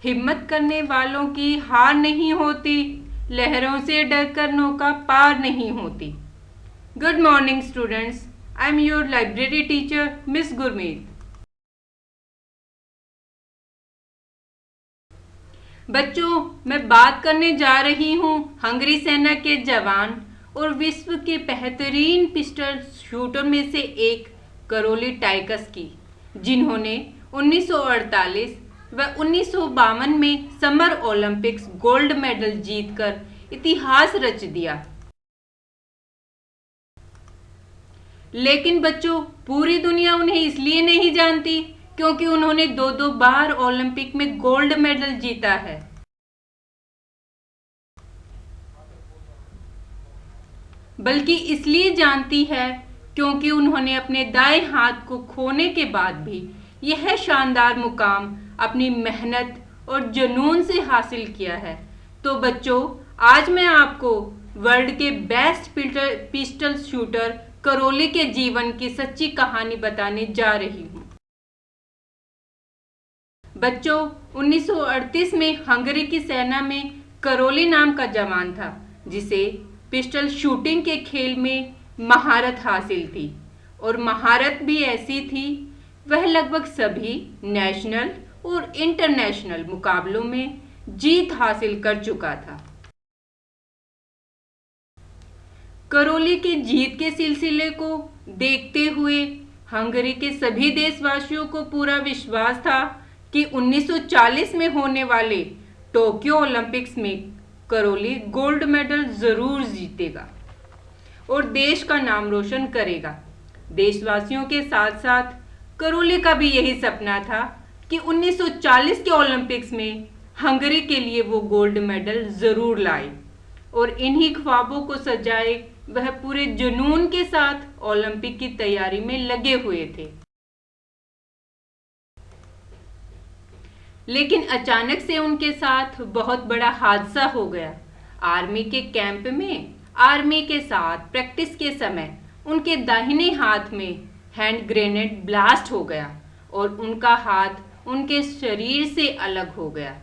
हिम्मत करने वालों की हार नहीं होती, लहरों से डरकर नौका पार नहीं होती। Good morning students, I am your library teacher miss Gurmeet. बच्चों, मैं बात करने जा रही हूँ हंगरी सेना के जवान और विश्व के बेहतरीन पिस्टल शूटर में से एक करोली टाइकस की, जिन्होंने 1948 व 1952 में समर ओलंपिक्स गोल्ड मेडल जीतकर इतिहास रच दिया। लेकिन बच्चों, पूरी दुनिया उन्हें इसलिए नहीं जानती क्योंकि उन्होंने दो बार ओलंपिक में गोल्ड मेडल जीता है। बल्कि इसलिए जानती है क्योंकि उन्होंने अपने दाएं हाथ को खोने के बाद भी यह शानदार मुकाम अपनी मेहनत और जुनून से हासिल किया है। तो बच्चों, आज मैं आपको वर्ल्ड के बेस्ट पिस्टल शूटर करोली के जीवन की सच्ची कहानी बताने जा रही हूँ। बच्चों, 1938 में हंगरी की सेना में करोली नाम का जवान था, जिसे पिस्टल शूटिंग के खेल में महारत हासिल थी। और महारत भी ऐसी थी, वह लगभग सभी नेशनल और इंटरनेशनल मुकाबलों में जीत हासिल कर चुका था। करोली की जीत के सिलसिले को देखते हुए हंगरी के सभी देशवासियों को पूरा विश्वास था कि 1940 में होने वाले टोक्यो ओलंपिक्स में करोली गोल्ड मेडल जरूर जीतेगा और देश का नाम रोशन करेगा। देशवासियों के साथ साथ करोली का भी यही सपना था कि 1940 के ओलंपिक्स में हंगरी के लिए वो गोल्ड मेडल जरूर लाए। और इन्हीं ख्वाबों को सजाए वह पूरे जुनून के साथ ओलंपिक की तैयारी में लगे हुए थे। लेकिन अचानक से उनके साथ बहुत बड़ा हादसा हो गया। आर्मी के कैंप में आर्मी के साथ प्रैक्टिस के समय उनके दाहिने हाथ में हैंड ग्रेनेड ब्लास्ट हो गया और उनका हाथ उनके शरीर से अलग हो गया।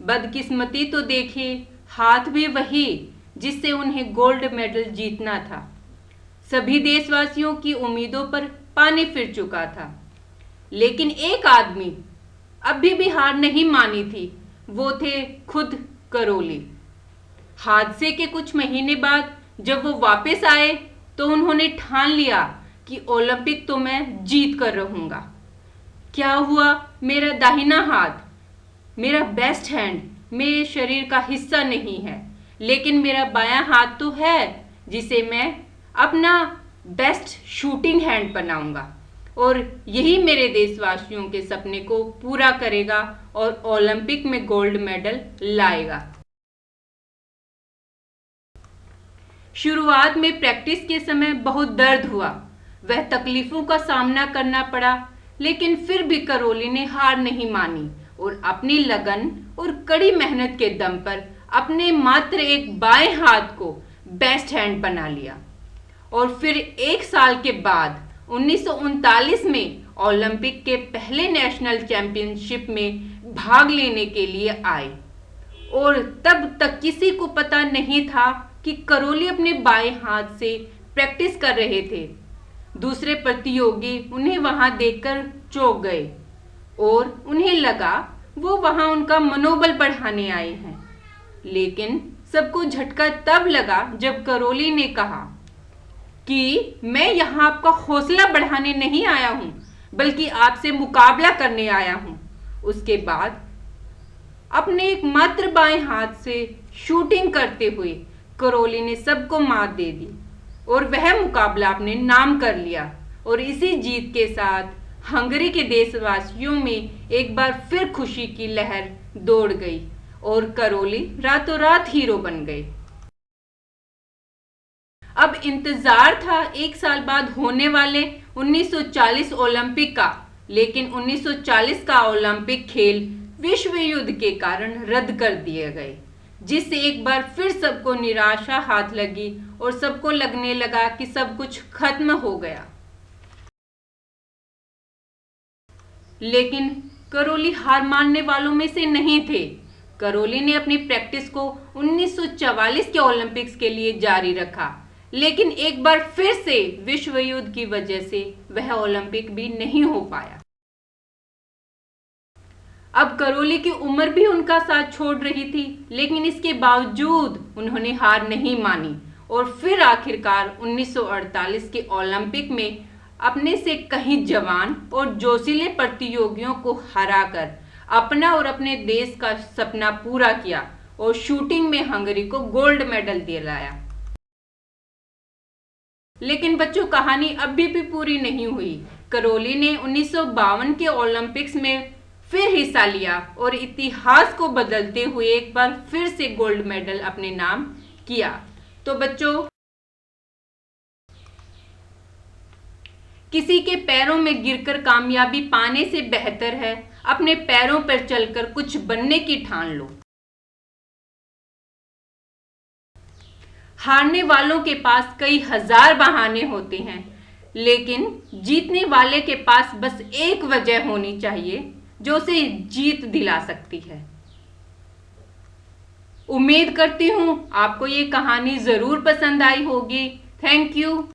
बदकिस्मती तो देखिए, हाथ भी वही जिससे उन्हें गोल्ड मेडल जीतना था। सभी देशवासियों की उम्मीदों पर पानी फिर चुका था। लेकिन एक आदमी अभी भी हार नहीं मानी थी, वो थे खुद करोली। हादसे के कुछ महीने बाद जब वो वापस आए तो उन्होंने ठान लिया कि ओलंपिक तो मैं जीत कर रहूंगा। क्या हुआ, मेरा दाहिना हाथ, मेरा बेस्ट हैंड मेरे शरीर का हिस्सा नहीं है, लेकिन मेरा बायां हाथ तो है जिसे मैं अपना बेस्ट शूटिंग हैंड बनाऊंगा और यही मेरे देशवासियों के सपने को पूरा करेगा और ओलंपिक में गोल्ड मेडल लाएगा। शुरुआत में प्रैक्टिस के समय बहुत दर्द हुआ, वह तकलीफों का सामना करना पड़ा, लेकिन फिर भी करोली ने हार नहीं मानी और अपनी लगन और कड़ी मेहनत के दम पर अपने मात्र एक बाएं हाथ को बेस्ट हैंड बना लिया। और फिर एक साल के बाद 1939 में ओलंपिक के पहले नेशनल चैंपियनशिप में भाग लेने के लिए आए। और तब तक किसी को पता नहीं था कि करोली अपने बाएं हाथ से प्रैक्टिस कर रहे थे। दूसरे प्रतियोगी उन्हें वहां देखकर चौंक गए और उन्हें लगा वो वहां उनका मनोबल बढ़ाने आए हैं। लेकिन सबको झटका तब लगा जब करोली ने कहा कि मैं यहाँ आपका हौसला बढ़ाने नहीं आया हूँ, बल्कि आपसे मुकाबला करने आया हूँ। उसके बाद अपने एक मात्र बाएं हाथ से शूटिंग करते हुए करोली ने सबको मात दे दी और वह मुकाबला अपने नाम कर लिया। और इसी जीत के साथ हंगरी के देशवासियों में एक बार फिर खुशी की लहर दौड़ गई और करोली रातों रात हीरो बन गए। अब इंतजार था एक साल बाद होने वाले 1940 ओलंपिक का, लेकिन 1940 का ओलंपिक खेल विश्व युद्ध के कारण रद्द कर दिए गए, जिससे एक बार फिर सबको निराशा हाथ लगी और सबको लगने लगा कि सब कुछ खत्म हो गया। लेकिन करौली हार मानने वालों में से नहीं थे। करौली ने अपनी प्रैक्टिस को 1944 के ओलंपिक्स के लिए जारी रखा, लेकिन एक बार फिर से विश्व युद्ध की वजह से वह ओलंपिक भी नहीं हो पाया। अब करौली की उम्र भी उनका साथ छोड़ रही थी, लेकिन इसके बावजूद उन्होंने हार नहीं मानी और फिर आखिरकार 1948 के ओलंपिक में अपने से कहीं जवान और जोशीले प्रतियोगियों को हराकर अपना और अपने देश का सपना पूरा किया और शूटिंग में हंगरी को गोल्ड मेडल दिलाया। लेकिन बच्चों, कहानी अभी भी पूरी नहीं हुई। करौली ने 1952 के ओलंपिक्स में फिर हिस्सा लिया और इतिहास को बदलते हुए एक बार फिर से गोल्ड मेडल अपने नाम किया। तो बच्चों, किसी के पैरों में गिरकर कामयाबी पाने से बेहतर है अपने पैरों पर चलकर कुछ बनने की ठान लो। हारने वालों के पास कई हजार बहाने होते हैं, लेकिन जीतने वाले के पास बस एक वजह होनी चाहिए जो उसे जीत दिला सकती है। उम्मीद करती हूं आपको ये कहानी जरूर पसंद आई होगी। Thank you.